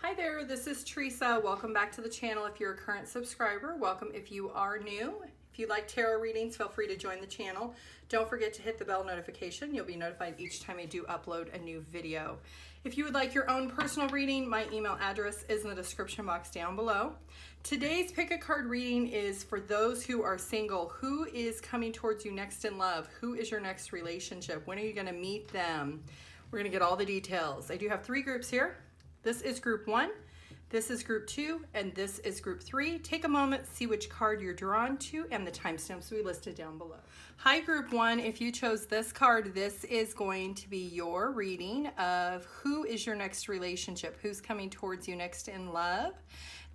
Hi there, this is Teresa. Welcome back to the channel if you're a current subscriber. Welcome if you are new. If you like tarot readings, feel free to join the channel. Don't forget to hit the bell notification. You'll be notified each time I do upload a new video. If you would like your own personal reading, my email address is in the description box down below. Today's pick a card reading is for those who are single. Who is coming towards you next in love? Who is your next relationship? When are you going to meet them? We're going to get all the details. I do have 3 groups here. This is group 1, this is group 2, and this is group 3. Take a moment, see which card you're drawn to, and the timestamps we listed down below. Hi group 1, if you chose this card, this is going to be your reading of who is your next relationship, who's coming towards you next in love.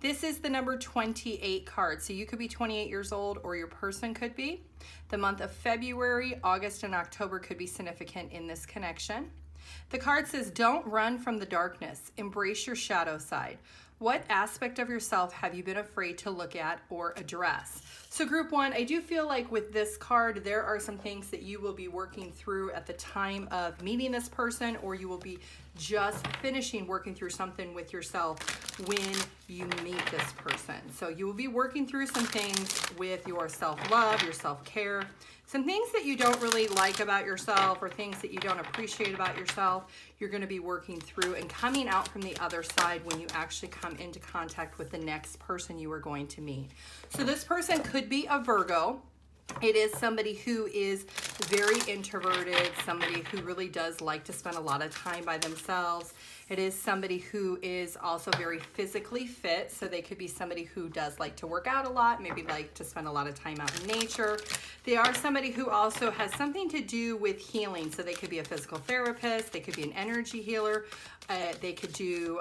This is the number 28 card, so you could be 28 years old or your person could be. The month of February, August, and October could be significant in this connection. The card says, don't run from the darkness. Embrace your shadow side. What aspect of yourself have you been afraid to look at or address? So group 1, I do feel like with this card, there are some things that you will be working through at the time of meeting this person, or you will be just finishing working through something with yourself when you meet this person. So you will be working through some things with your self-love, your self-care, some things that you don't really like about yourself or things that you don't appreciate about yourself. You're going to be working through and coming out from the other side when you actually come into contact with the next person you are going to meet. So this person could be a Virgo. It is somebody who is very introverted, somebody who really does like to spend a lot of time by themselves. It is somebody who is also very physically fit, so they could be somebody who does like to work out a lot, maybe like to spend a lot of time out in nature. They are somebody who also has something to do with healing, so they could be a physical therapist, they could be an energy healer, they could do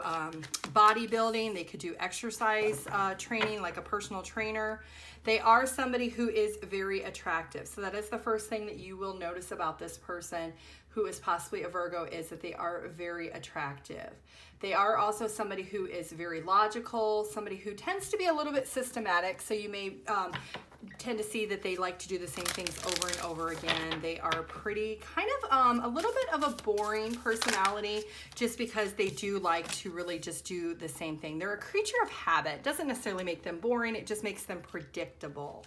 bodybuilding, they could do exercise training like a personal trainer. They are somebody who is very attractive. So that is the first thing that you will notice about this person who is possibly a Virgo, is that they are very attractive. They are also somebody who is very logical, somebody who tends to be a little bit systematic. So you may tend to see that they like to do the same things over and over again. They are pretty kind of a little bit of a boring personality, just because they do like to really just do the same thing. They're a creature of habit. Doesn't necessarily make them boring, it just makes them predictable.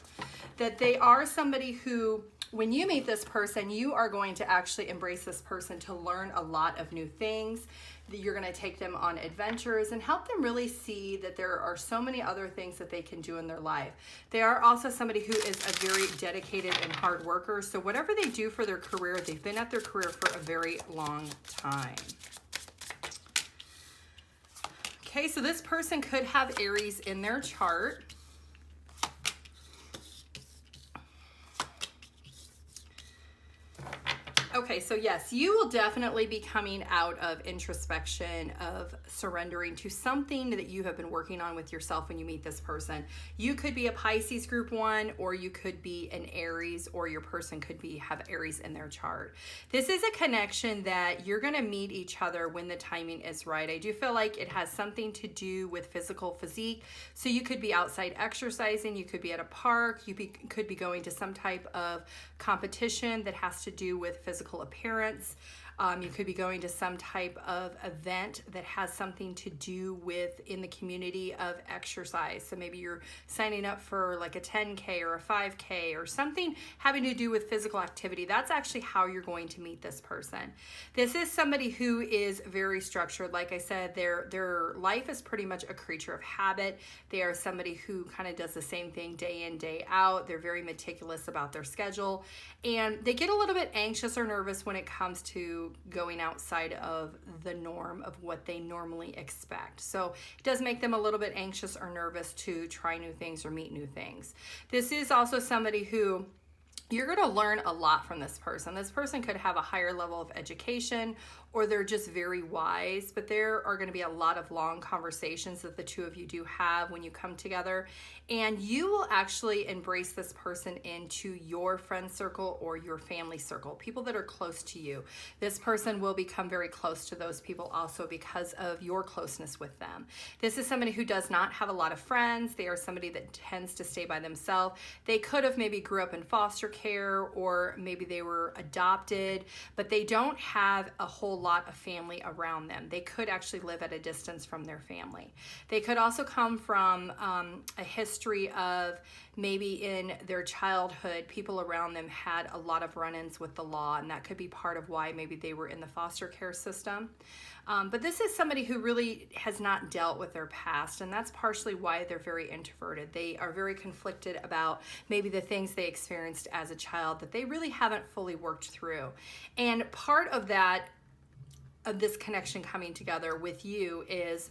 That they are somebody who, when you meet this person, you are going to actually embrace this person to learn a lot of new things. You're going to take them on adventures and help them really see that there are so many other things that they can do in their life. They are also somebody who is a very dedicated and hard worker. So whatever they do for their career, they've been at their career for a very long time. Okay, so this person could have Aries in their chart. Okay, so yes, you will definitely be coming out of introspection, of surrendering to something that you have been working on with yourself when you meet this person. You could be a Pisces group 1, or you could be an Aries, or your person could have Aries in their chart. This is a connection that you're going to meet each other when the timing is right. I do feel like it has something to do with physical physique. So you could be outside exercising, you could be at a park, could be going to some type of competition that has to do with physical appearance. You could be going to some type of event that has something to do with in the community of exercise. So maybe you're signing up for like a 10K or a 5K or something having to do with physical activity. That's actually how you're going to meet this person. This is somebody who is very structured. Like I said, their life is pretty much a creature of habit. They are somebody who kind of does the same thing day in, day out. They're very meticulous about their schedule, and they get a little bit anxious or nervous when it comes to going outside of the norm of what they normally expect. So it does make them a little bit anxious or nervous to try new things or meet new things. This is also somebody who you're going to learn a lot from this person. This person could have a higher level of education, or they're just very wise, but there are going to be a lot of long conversations that the two of you do have when you come together, and you will actually embrace this person into your friend circle or your family circle, people that are close to you. This person will become very close to those people also because of your closeness with them. This is somebody who does not have a lot of friends. They are somebody that tends to stay by themselves. They could have maybe grew up in foster care, or maybe they were adopted, but they don't have a whole lot of family around them. They could actually live at a distance from their family. They could also come from a history of maybe in their childhood, people around them had a lot of run-ins with the law, and that could be part of why maybe they were in the foster care system. But this is somebody who really has not dealt with their past, and that's partially why they're very introverted. They are very conflicted about maybe the things they experienced as a child that they really haven't fully worked through. And part of that, of this connection coming together with you, is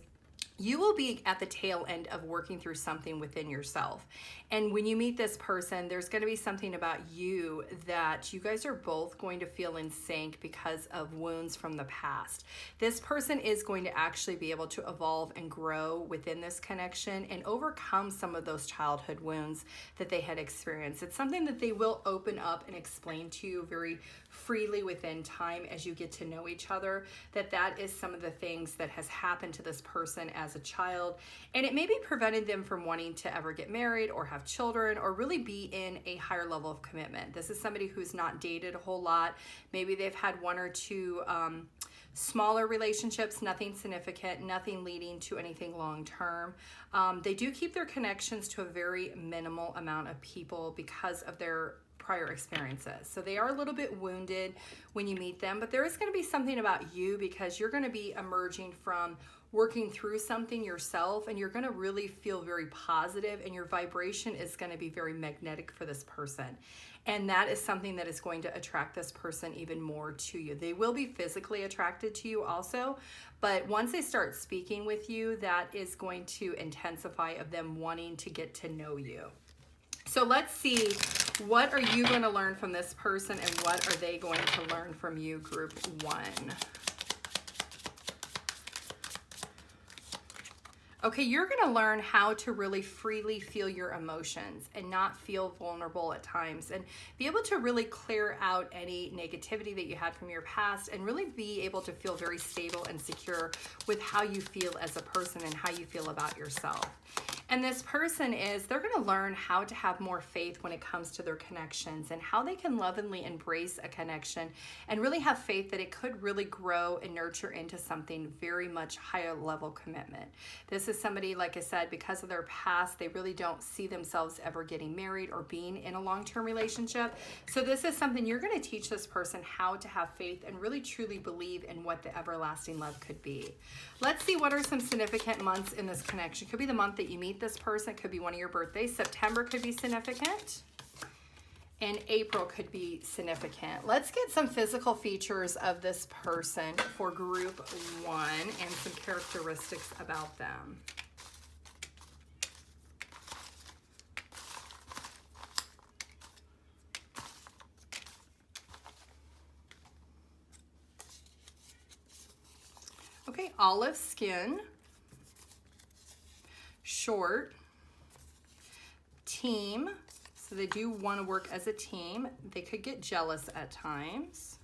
you will be at the tail end of working through something within yourself. And when you meet this person, there's going to be something about you that you guys are both going to feel in sync because of wounds from the past. This person is going to actually be able to evolve and grow within this connection and overcome some of those childhood wounds that they had experienced. It's something that they will open up and explain to you very freely within time as you get to know each other, that is some of the things that has happened to this person as a child, and it maybe prevented them from wanting to ever get married or have children or really be in a higher level of commitment. This is somebody who's not dated a whole lot. Maybe they've had one or two smaller relationships, nothing significant, nothing leading to anything long-term. They do keep their connections to a very minimal amount of people because of their prior experiences. So they are a little bit wounded when you meet them, but there is going to be something about you because you're going to be emerging from working through something yourself, and you're going to really feel very positive, and your vibration is going to be very magnetic for this person. And that is something that is going to attract this person even more to you. They will be physically attracted to you also, but once they start speaking with you, that is going to intensify of them wanting to get to know you. So let's see, what are you going to learn from this person and what are they going to learn from you, group 1? Okay, you're going to learn how to really freely feel your emotions and not feel vulnerable at times, and be able to really clear out any negativity that you had from your past and really be able to feel very stable and secure with how you feel as a person and how you feel about yourself. And this person they're going to learn how to have more faith when it comes to their connections and how they can lovingly embrace a connection and really have faith that it could really grow and nurture into something very much higher level commitment. This is somebody, like I said, because of their past, they really don't see themselves ever getting married or being in a long-term relationship. So this is something you're going to teach this person how to have faith and really truly believe in what the everlasting love could be. Let's see, what are some significant months in this connection? Could be the month that you meet this person, could be one of your birthdays. September could be significant, and April could be significant. Let's get some physical features of this person for group 1 and some characteristics about them. Okay, olive skin, short, team, so they do want to work as a team. They could get jealous at times.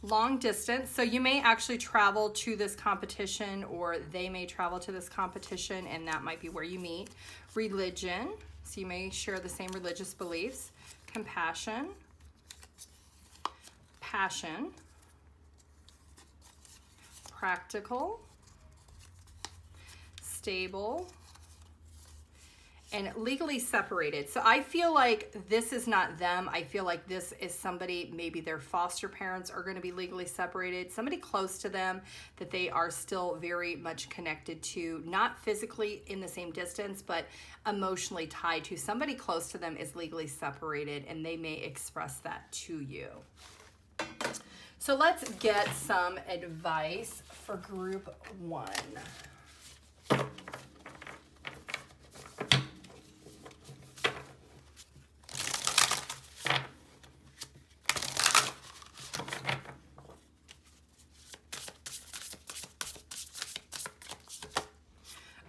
Long distance, so you may actually travel to this competition or they may travel to this competition, and that might be where you meet. Religion, so you may share the same religious beliefs. Compassion, passion, practical, stable, and legally separated. So I feel like this is not them. I feel like this is somebody, maybe their foster parents are going to be legally separated, somebody close to them that they are still very much connected to, not physically in the same distance, but emotionally tied to. Somebody close to them is legally separated, and they may express that to you. So let's get some advice for group 1.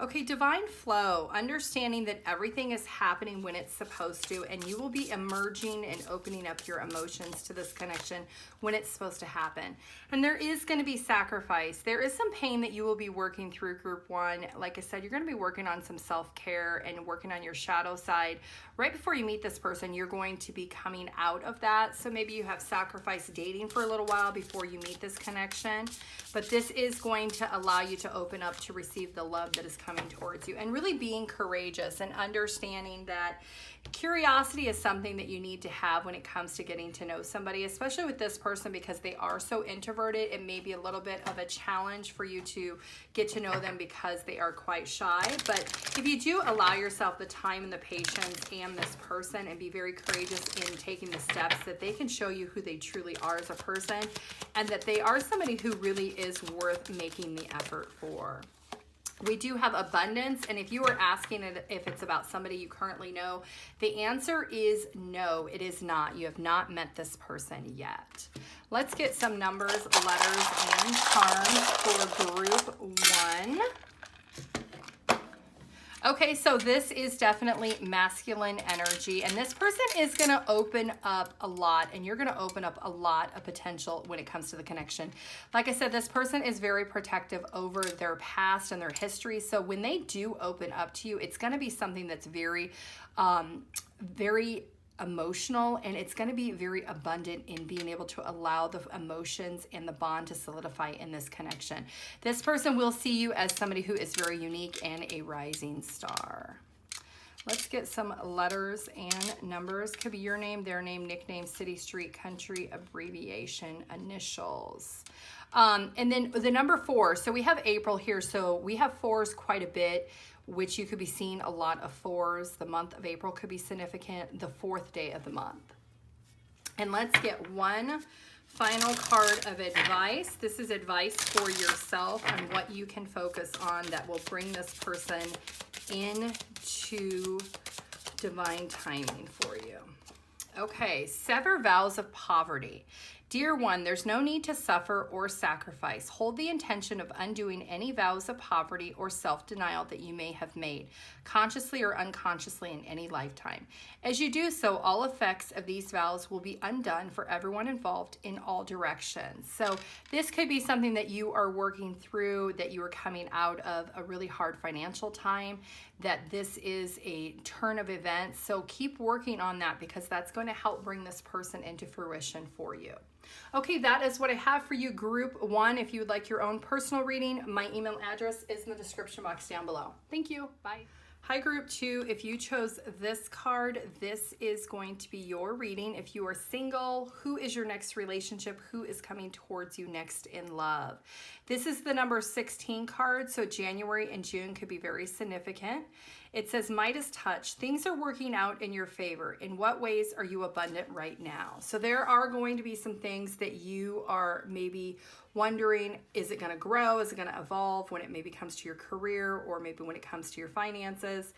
Okay, divine flow, understanding that everything is happening when it's supposed to, and you will be emerging and opening up your emotions to this connection when it's supposed to happen. And there is going to be sacrifice. There is some pain that you will be working through, group one. Like I said, you're going to be working on some self-care and working on your shadow side. Right before you meet this person, you're going to be coming out of that. So maybe you have sacrificed dating for a little while before you meet this connection. But this is going to allow you to open up to receive the love that is coming towards you, and really being courageous and understanding that curiosity is something that you need to have when it comes to getting to know somebody, especially with this person, because they are so introverted. It may be a little bit of a challenge for you to get to know them because they are quite shy. But if you do allow yourself the time and the patience and this person, and be very courageous in taking the steps, that they can show you who they truly are as a person, and that they are somebody who really is worth making the effort for. We do have abundance, and if you are asking if it's about somebody you currently know, the answer is no, it is not. You have not met this person yet. Let's get some numbers, letters, and charms for group one. Okay, so this is definitely masculine energy, and this person is going to open up a lot, and you're going to open up a lot of potential when it comes to the connection. Like I said, this person is very protective over their past and their history, so when they do open up to you, it's going to be something that's very, very emotional, and it's going to be very abundant in being able to allow the emotions and the bond to solidify in this connection. This person will see you as somebody who is very unique and a rising star. Let's get some letters and numbers. Could be your name, their name, nickname, city, street, country, abbreviation, initials. And then the number 4. So we have April here, so we have 4s quite a bit, which you could be seeing a lot of 4s. The month of April could be significant, the 4th day of the month. And let's get one final card of advice. This is advice for yourself on what you can focus on that will bring this person into divine timing for you. Okay, sever vows of poverty. Dear one, there's no need to suffer or sacrifice. Hold the intention of undoing any vows of poverty or self-denial that you may have made, consciously or unconsciously in any lifetime. As you do so, all effects of these vows will be undone for everyone involved in all directions. So this could be something that you are working through, that you are coming out of a really hard financial time, that this is a turn of events. So keep working on that, because that's going to help bring this person into fruition for you. Okay, that is what I have for you, group one. If you would like your own personal reading, my email address is in the description box down below. Thank you. Bye. Hi, group two. If you chose this card, this is going to be your reading. If you are single, who is your next relationship? Who is coming towards you next in love? This is the number 16 card, so January and June could be very significant. It says, Midas touch. Things are working out in your favor. In what ways are you abundant right now? So there are going to be some things that you are maybe wondering, is it going to grow? Is it going to evolve when it maybe comes to your career, or maybe when it comes to your finances?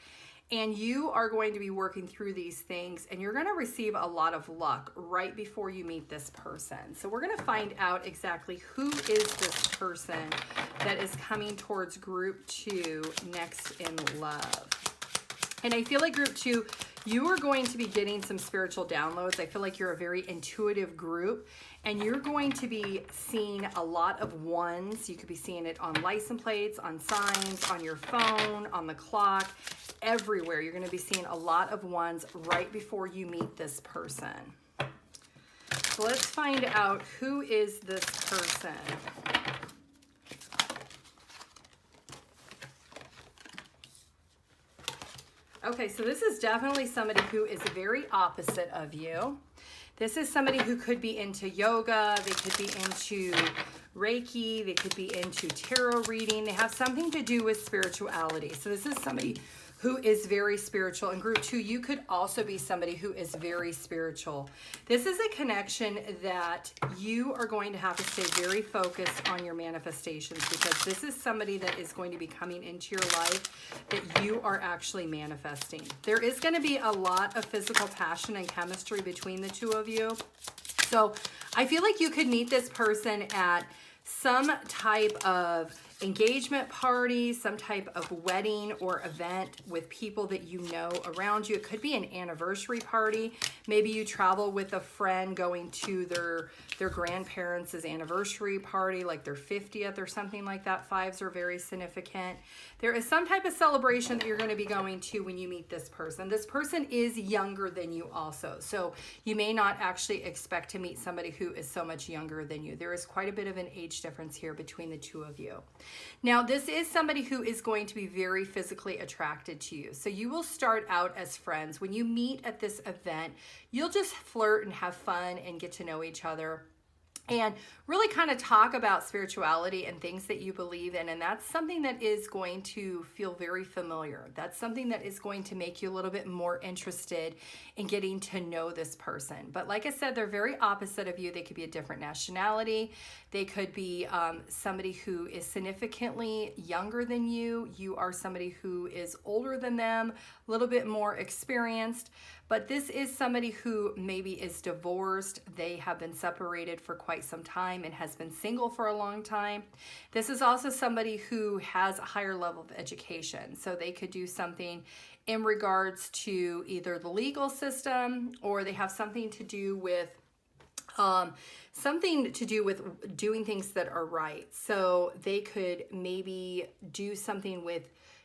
And you are going to be working through these things, and you're going to receive a lot of luck right before you meet this person. So we're going to find out exactly who is this person that is coming towards group two next in love. And I feel like group two, you are going to be getting some spiritual downloads. I feel like you're a very intuitive group, and you're going to be seeing a lot of ones. You could be seeing it on license plates, on signs, on your phone, on the clock, everywhere. You're going to be seeing a lot of ones right before you meet this person. So let's find out who is this person. Okay, so this is definitely somebody who is very opposite of you. This is somebody who could be into yoga, they could be into Reiki, they could be into tarot reading. They have something to do with spirituality. So this is somebody who is very spiritual. In group two, you could also be somebody who is very spiritual. This is a connection that you are going to have to stay very focused on your manifestations, because this is somebody that is going to be coming into your life that you are actually manifesting. There is going to be a lot of physical passion and chemistry between the two of you. So I feel like you could meet this person at some type of engagement party, some type of wedding or event with people that you know around you. It could be an anniversary party. Maybe you travel with a friend going to their grandparents' anniversary party, like their 50th or something like that. 5s are very significant. There is some type of celebration that you're going to be going to when you meet this person. This person is younger than you also, so you may not actually expect to meet somebody who is so much younger than you. There is quite a bit of an age difference here between the two of you. Now, this is somebody who is going to be very physically attracted to you. So you will start out as friends. When you meet at this event, you'll just flirt and have fun and get to know each other and really kind of talk about spirituality and things that you believe in. And that's something that is going to feel very familiar. That's something that is going to make you a little bit more interested in getting to know this person. But like I said, they're very opposite of you. They could be a different nationality. They could be somebody who is significantly younger than you. You are somebody who is older than them, a little bit more experienced. But this is somebody who maybe is divorced. They have been separated for quite some time and has been single for a long time. This is also somebody who has a higher level of education. So they could do something in regards to either the legal system, or they have something to do with doing things that are right. So they could maybe do something with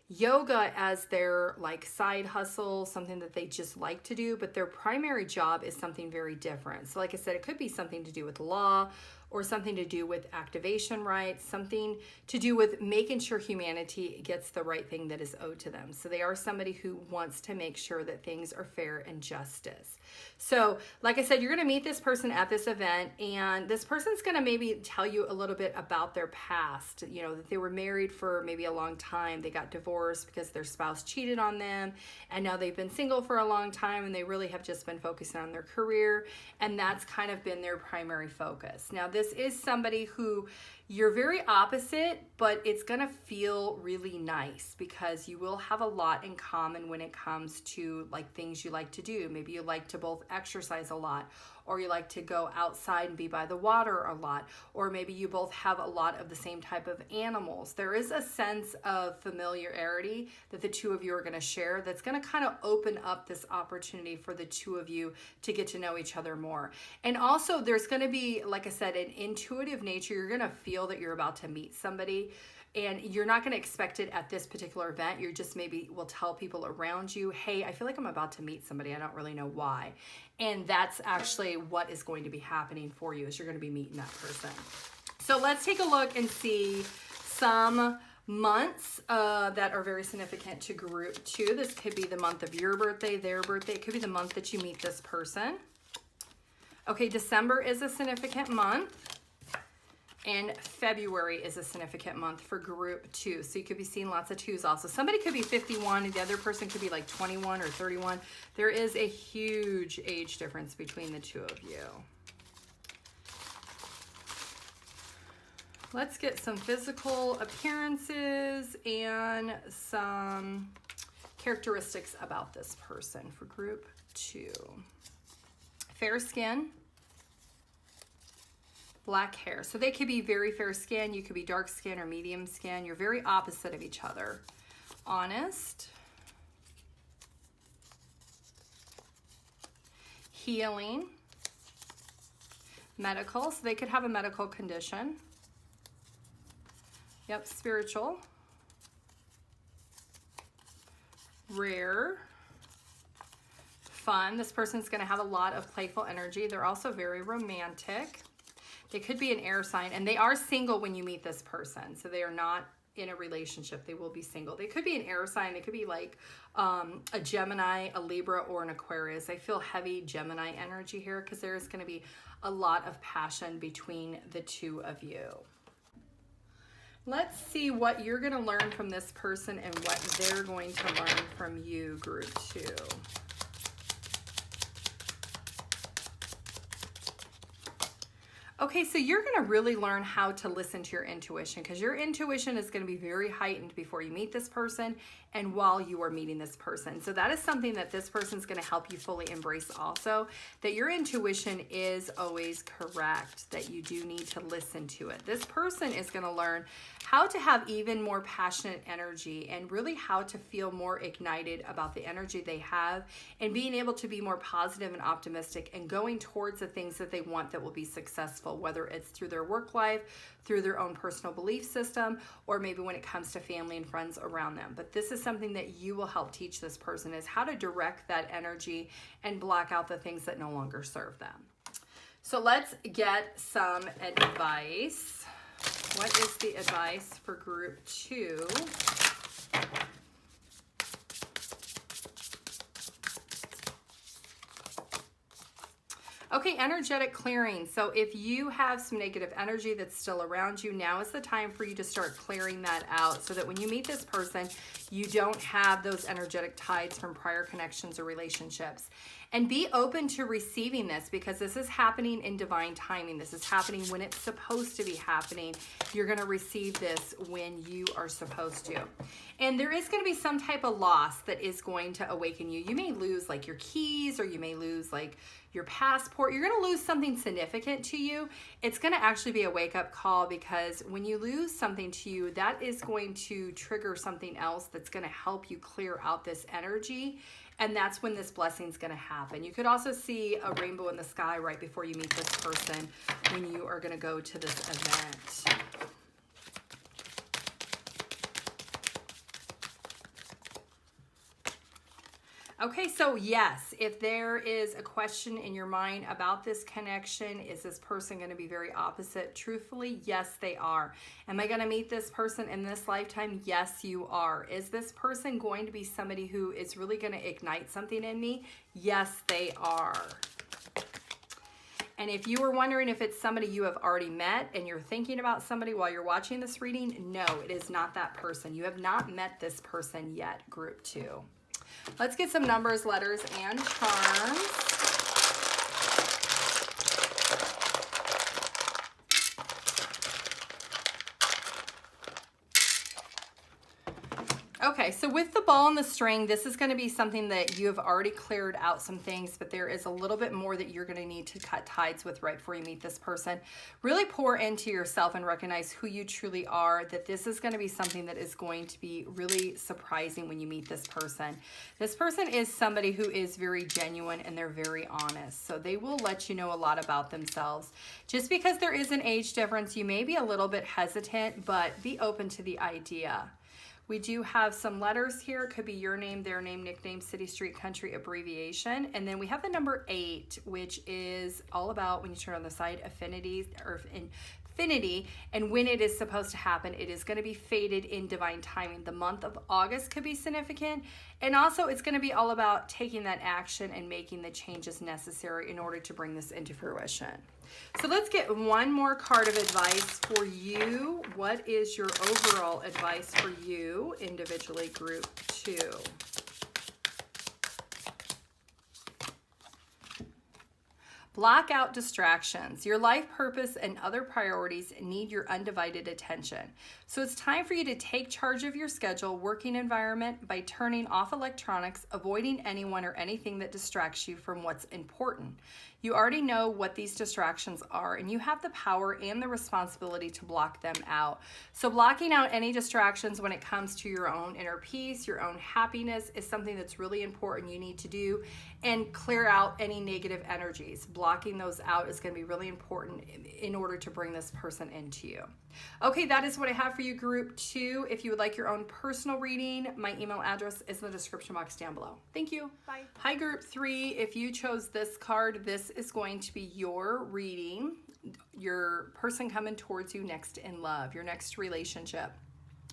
yoga as their like side hustle, something that they just like to do, but their primary job is something very different. So like I said, it could be something to do with law, or something to do with activation rights, something to do with making sure humanity gets the right thing that is owed to them. So they are somebody who wants to make sure that things are fair and justice. So like I said, you're going to meet this person at this event, and this person's going to maybe tell you a little bit about their past, you know, that they were married for maybe a long time. They got divorced because their spouse cheated on them, and now they've been single for a long time, and they really have just been focusing on their career, and that's kind of been their primary focus. Now, this is somebody who you're very opposite, but it's going to feel really nice because you will have a lot in common when it comes to like things you like to do. Maybe you like to both exercise a lot, or you like to go outside and be by the water a lot, or maybe you both have a lot of the same type of animals. There is a sense of familiarity that the two of you are going to share that's going to kind of open up this opportunity for the two of you to get to know each other more. And also there's going to be, like I said, an intuitive nature. You're going to feel that you're about to meet somebody, and you're not going to expect it at this particular event. You just maybe will tell people around you, hey, I feel like I'm about to meet somebody. I don't really know why. And that's actually what is going to be happening for you, is you're going to be meeting that person. So let's take a look and see some months that are very significant to group 2. This could be the month of your birthday, their birthday. It could be the month that you meet this person. Okay, December is a significant month. And February is a significant month for group 2. So you could be seeing lots of 2s also. Somebody could be 51 and the other person could be like 21 or 31. There is a huge age difference between the two of you. Let's get some physical appearances and some characteristics about this person for group 2. Fair skin. Black hair. So they could be very fair skin. You could be dark skin or medium skin. You're very opposite of each other. Honest. Healing. Medical. So they could have a medical condition. Yep, spiritual. Rare. Fun. This person's going to have a lot of playful energy. They're also very romantic. They could be an air sign, and they are single when you meet this person. So they are not in a relationship. They will be single. They could be an air sign. They could be like a Gemini, a Libra, or an Aquarius. I feel heavy Gemini energy here because there is going to be a lot of passion between the two of you. Let's see what you're going to learn from this person and what they're going to learn from you, group 2. Okay, so you're going to really learn how to listen to your intuition, because your intuition is going to be very heightened before you meet this person and while you are meeting this person. So that is something that this person is going to help you fully embrace also, that your intuition is always correct, that you do need to listen to it. This person is going to learn how to have even more passionate energy and really how to feel more ignited about the energy they have and being able to be more positive and optimistic and going towards the things that they want that will be successful, whether it's through their work life, through their own personal belief system, or maybe when it comes to family and friends around them. But this is something that you will help teach this person, is how to direct that energy and block out the things that no longer serve them. So let's get some advice. What is the advice for group 2? Okay, energetic clearing. So if you have some negative energy that's still around you, now is the time for you to start clearing that out so that when you meet this person, you don't have those energetic tides from prior connections or relationships. And be open to receiving this, because this is happening in divine timing. This is happening when it's supposed to be happening. You're going to receive this when you are supposed to. And there is going to be some type of loss that is going to awaken you. You may lose like your keys, or you may lose like your passport. You're going to lose something significant to you. It's going to actually be a wake-up call, because when you lose something to you, that is going to trigger something else that's going to help you clear out this energy. And that's when this blessing is going to happen. You could also see a rainbow in the sky right before you meet this person when you are going to go to this event. Okay, so yes, if there is a question in your mind about this connection, is this person going to be very opposite? Truthfully, yes, they are. Am I going to meet this person in this lifetime? Yes, you are. Is this person going to be somebody who is really going to ignite something in me? Yes, they are. And if you were wondering if it's somebody you have already met and you're thinking about somebody while you're watching this reading, no, it is not that person. You have not met this person yet, group 2. Let's get some numbers, letters, and charms. Okay, so with the ball and the string, this is going to be something that you have already cleared out some things, but there is a little bit more that you're going to need to cut ties with right before you meet this person. Really pour into yourself and recognize who you truly are, that this is going to be something that is going to be really surprising when you meet this person. This person is somebody who is very genuine and they're very honest, so they will let you know a lot about themselves. Just because there is an age difference, you may be a little bit hesitant, but be open to the idea. We do have some letters here. It could be your name, their name, nickname, city, street, country, abbreviation. And then we have the number 8, which is all about, when you turn on the side, affinities or infinity, and when it is supposed to happen. It is going to be fated in divine timing. The month of August could be significant, and also it's going to be all about taking that action and making the changes necessary in order to bring this into fruition. So let's get one more card of advice for you. What is your overall advice for you individually, group 2? Block out distractions. Your life purpose and other priorities need your undivided attention. So it's time for you to take charge of your schedule, working environment by turning off electronics, avoiding anyone or anything that distracts you from what's important. You already know what these distractions are, and you have the power and the responsibility to block them out. So blocking out any distractions when it comes to your own inner peace, your own happiness, is something that's really important you need to do, and clear out any negative energies. Blocking those out is going to be really important in order to bring this person into you. Okay, that is what I have for you, group 2. If you would like your own personal reading, my email address is in the description box down below. Thank you. Bye. Hi, group 3. If you chose this card, this is going to be your reading. Your person coming towards you next in love, your next relationship.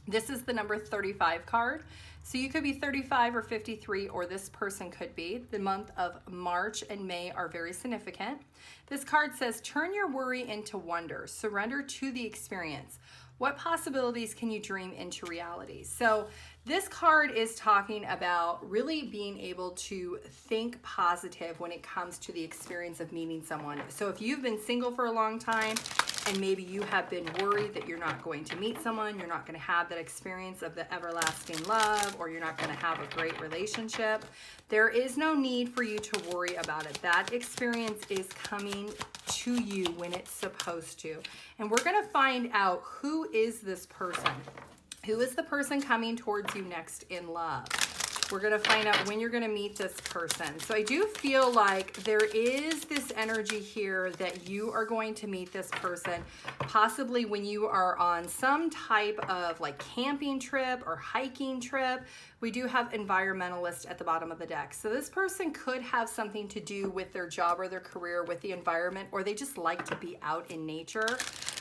This is the number 35 card. So you could be 35 or 53, or this person could be. The month of March and May are very significant. This card says, turn your worry into wonder. Surrender to the experience. What possibilities can you dream into reality? So this card is talking about really being able to think positive when it comes to the experience of meeting someone. So if you've been single for a long time and maybe you have been worried that you're not going to meet someone, you're not going to have that experience of the everlasting love, or you're not going to have a great relationship, there is no need for you to worry about it. That experience is coming to you when it's supposed to. And we're going to find out who is this person. Who is the person coming towards you next in love? We're going to find out when you're going to meet this person. So I do feel like there is this energy here that you are going to meet this person possibly when you are on some type of like camping trip or hiking trip. We do have environmentalist at the bottom of the deck. So this person could have something to do with their job or their career, with the environment, or they just like to be out in nature.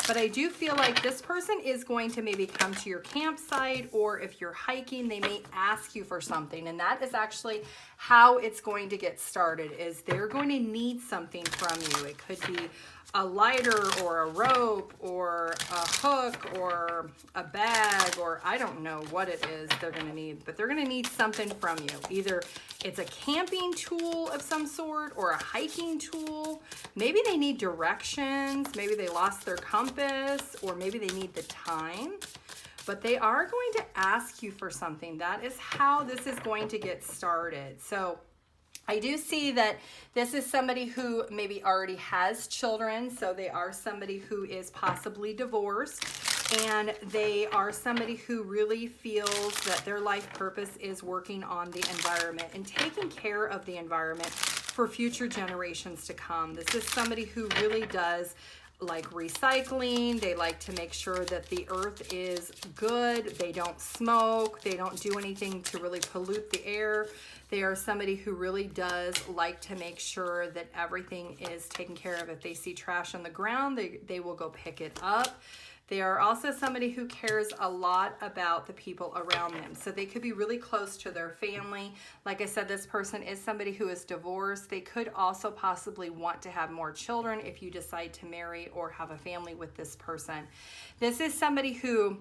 But I do feel like this person is going to maybe come to your campsite, or if you're hiking, they may ask you for something. And that is actually how it's going to get started, is they're going to need something from you. It could be a lighter or a rope or a hook or a bag, or I don't know what it is they're going to need, but they're going to need something from you. Either it's a camping tool of some sort or a hiking tool. Maybe they need directions. Maybe they lost their compass, or maybe they need the time. But they are going to ask you for something. That is how this is going to get started. So I do see that this is somebody who maybe already has children. So they are somebody who is possibly divorced. And they are somebody who really feels that their life purpose is working on the environment and taking care of the environment for future generations to come. This is somebody who really does like recycling. They like to make sure that the earth is good. They don't smoke. They don't do anything to really pollute the air. They are somebody who really does like to make sure that everything is taken care of. If they see trash on the ground, they will go pick it up. They are also somebody who cares a lot about the people around them. So they could be really close to their family. Like I said, this person is somebody who is divorced. They could also possibly want to have more children if you decide to marry or have a family with this person. This is somebody who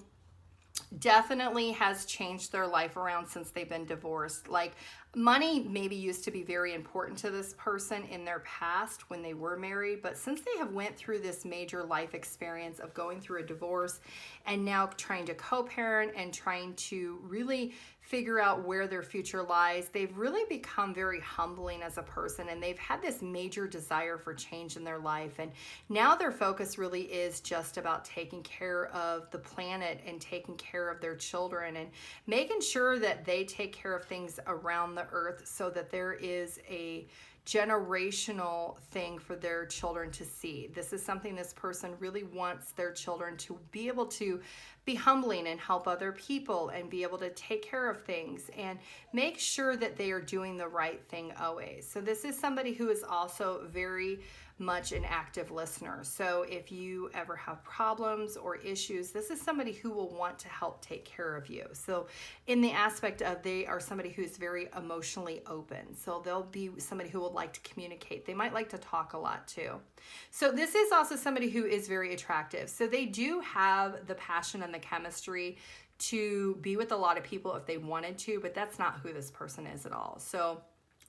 definitely has changed their life around since they've been divorced. Like, money maybe used to be very important to this person in their past when they were married, but since they have went through this major life experience of going through a divorce and now trying to co-parent and trying to really figure out where their future lies, they've really become very humbling as a person, and they've had this major desire for change in their life. And now their focus really is just about taking care of the planet and taking care of their children and making sure that they take care of things around the earth so that there is a generational thing for their children to see. This is something this person really wants their children to be able to be humbling and help other people and be able to take care of things and make sure that they are doing the right thing always. So this is somebody who is also very much an active listener. So if you ever have problems or issues, this is somebody who will want to help take care of you. So in the aspect of, they are somebody who's very emotionally open. So they'll be somebody who would like to communicate. They might like to talk a lot too. So this is also somebody who is very attractive. So they do have the passion and the chemistry to be with a lot of people if they wanted to, but that's not who this person is at all. So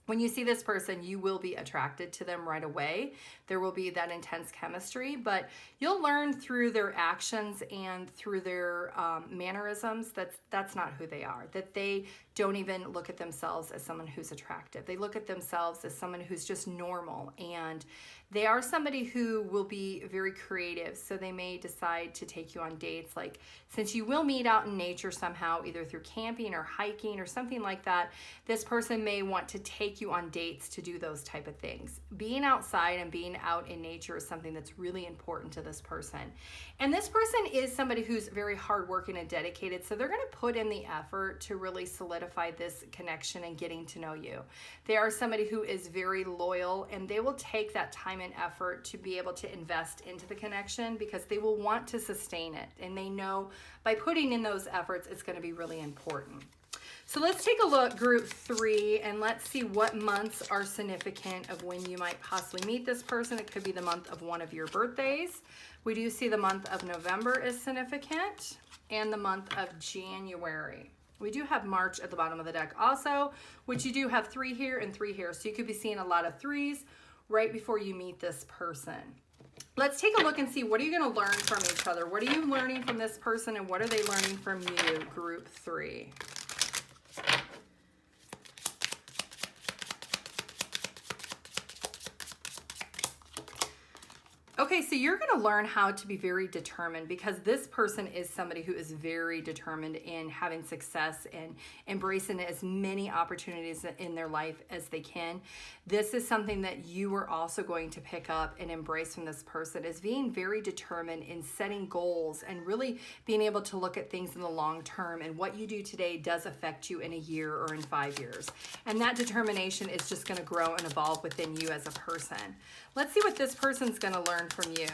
when you see this person, you will be attracted to them right away. There will be that intense chemistry, but you'll learn through their actions and through their mannerisms that's not who they are, that they don't even look at themselves as someone who's attractive. They look at themselves as someone who's just normal, and they are somebody who will be very creative. So they may decide to take you on dates. Like, since you will meet out in nature somehow, either through camping or hiking or something like that, this person may want to take you on dates to do those type of things. Being outside and being out in nature is something that's really important to this person. And this person is somebody who's very hardworking and dedicated. So they're going to put in the effort to really solidify this connection and getting to know you. They are somebody who is very loyal, and they will take that time and effort to be able to invest into the connection because they will want to sustain it. And they know by putting in those efforts, it's going to be really important. So let's take a look, group 3, and let's see what months are significant of when you might possibly meet this person. It could be the month of one of your birthdays. We do see the month of November is significant, and the month of January. We do have March at the bottom of the deck also, which you do have 3 here and 3 here. So you could be seeing a lot of 3s right before you meet this person. Let's take a look and see, what are you going to learn from each other? What are you learning from this person, and what are they learning from you, group 3? Okay, so you're going to learn how to be very determined, because this person is somebody who is very determined in having success and embracing as many opportunities in their life as they can. This is something that you are also going to pick up and embrace from this person, is being very determined in setting goals and really being able to look at things in the long term, and what you do today does affect you in a year or in 5 years. And that determination is just going to grow and evolve within you as a person. Let's see what this person's going to learn from you.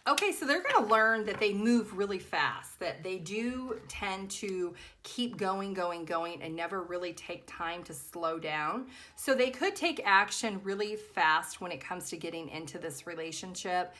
Okay, so they're going to learn that they move really fast, that they do tend to keep going, and never really take time to slow down. So they could take action really fast when it comes to getting into this relationship.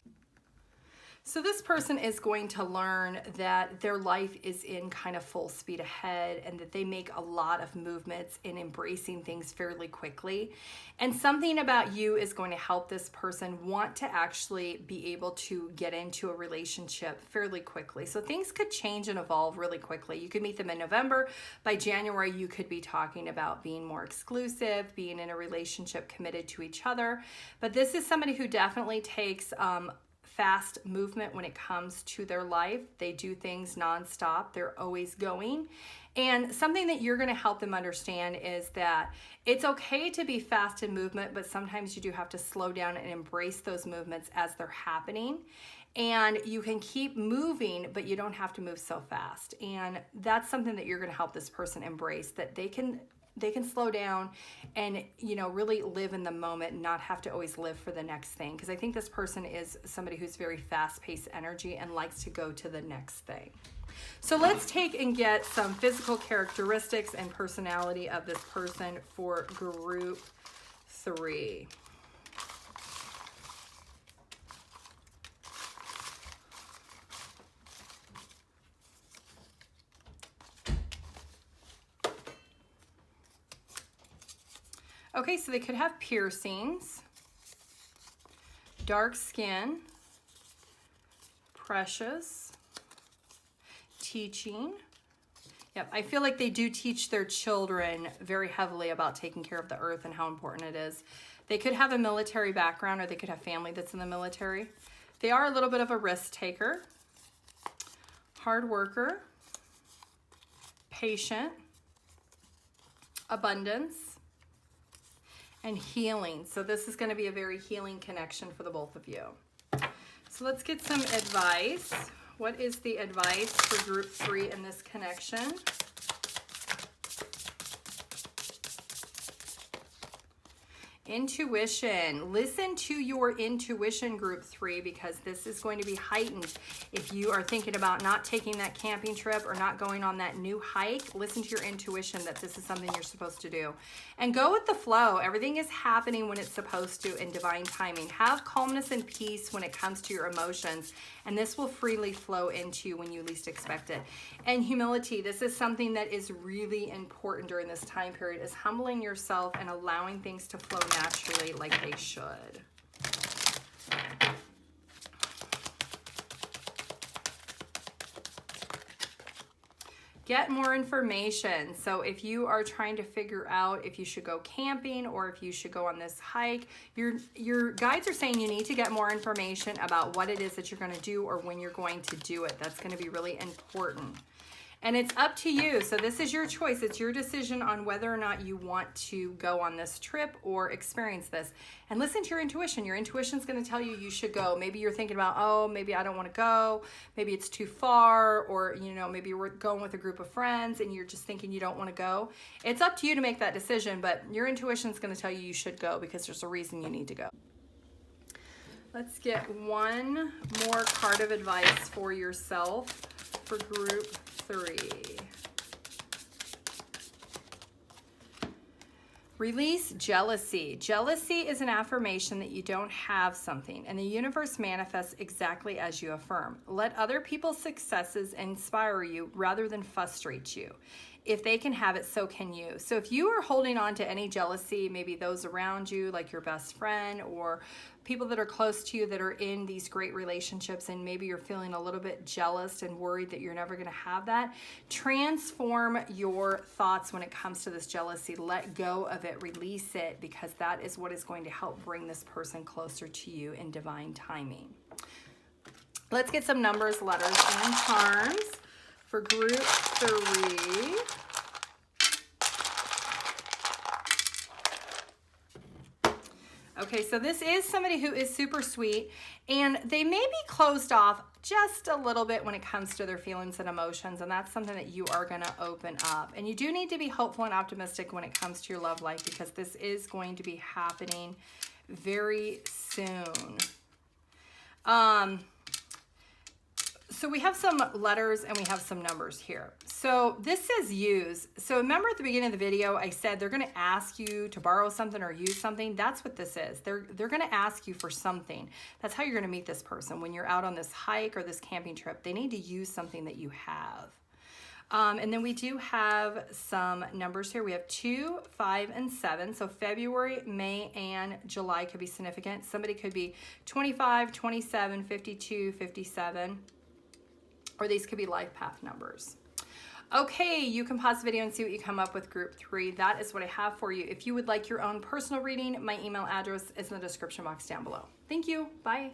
So this person is going to learn that their life is in kind of full speed ahead, and that they make a lot of movements in embracing things fairly quickly. And something about you is going to help this person want to actually be able to get into a relationship fairly quickly. So things could change and evolve really quickly. You could meet them in November. By January, you could be talking about being more exclusive, being in a relationship committed to each other. But this is somebody who definitely takes fast movement when it comes to their life. They do things nonstop. They're always going. And something that you're going to help them understand is that it's okay to be fast in movement, but sometimes you do have to slow down and embrace those movements as they're happening. And you can keep moving, but you don't have to move so fast. And that's something that you're going to help this person embrace, that they can slow down and, you know, really live in the moment and not have to always live for the next thing. Because I think this person is somebody who's very fast-paced energy and likes to go to the next thing. So let's take and get some physical characteristics and personality of this person for group 3. Okay, so they could have piercings, dark skin, precious, teaching. Yep, I feel like they do teach their children very heavily about taking care of the earth and how important it is. They could have a military background, or they could have family that's in the military. They are a little bit of a risk taker, hard worker, patient, abundance, and healing. So this is going to be a very healing connection for the both of you. So let's get some advice. What is the advice for group 3 in this connection? Intuition. Listen to your intuition, group 3, because this is going to be heightened. If you are thinking about not taking that camping trip or not going on that new hike, listen to your intuition that this is something you're supposed to do. And go with the flow. Everything is happening when it's supposed to in divine timing. Have calmness and peace when it comes to your emotions, and this will freely flow into you when you least expect it. And humility. This is something that is really important during this time period, is humbling yourself and allowing things to flow naturally like they should. Get more information. So if you are trying to figure out if you should go camping or if you should go on this hike, your guides are saying you need to get more information about what it is that you're going to do or when you're going to do it. That's going to be really important. And it's up to you. So this is your choice. It's your decision on whether or not you want to go on this trip or experience this. And listen to your intuition. Your intuition's going to tell you you should go. Maybe you're thinking about, oh, maybe I don't want to go. Maybe it's too far, or, you know, maybe you're going with a group of friends and you're just thinking you don't want to go. It's up to you to make that decision, but your intuition's going to tell you should go because there's a reason you need to go. Let's get one more card of advice for yourself for group 3. Release jealousy. Jealousy is an affirmation that you don't have something, and the universe manifests exactly as you affirm. Let other people's successes inspire you rather than frustrate you. If they can have it, so can you. So if you are holding on to any jealousy, maybe those around you, like your best friend or people that are close to you that are in these great relationships, and maybe you're feeling a little bit jealous and worried that you're never going to have that, transform your thoughts when it comes to this jealousy. Let go of it, release it, because that is what is going to help bring this person closer to you in divine timing. Let's get some numbers, letters, and charms for group 3. Okay, so this is somebody who is super sweet, and they may be closed off just a little bit when it comes to their feelings and emotions, and that's something that you are going to open up. And you do need to be hopeful and optimistic when it comes to your love life, because this is going to be happening very soon. So we have some letters and we have some numbers here. So this says use. So remember at the beginning of the video, I said they're going to ask you to borrow something or use something. That's what this is. They're going to ask you for something. That's how you're going to meet this person. When you're out on this hike or this camping trip, they need to use something that you have. And then we do have some numbers here. We have 2, 5, and 7. So February, May, and July could be significant. Somebody could be 25, 27, 52, 57. Or these could be life path numbers. Okay, you can pause the video and see what you come up with group 3. That is what I have for you. If you would like your own personal reading, my email address is in the description box down below. Thank you. Bye.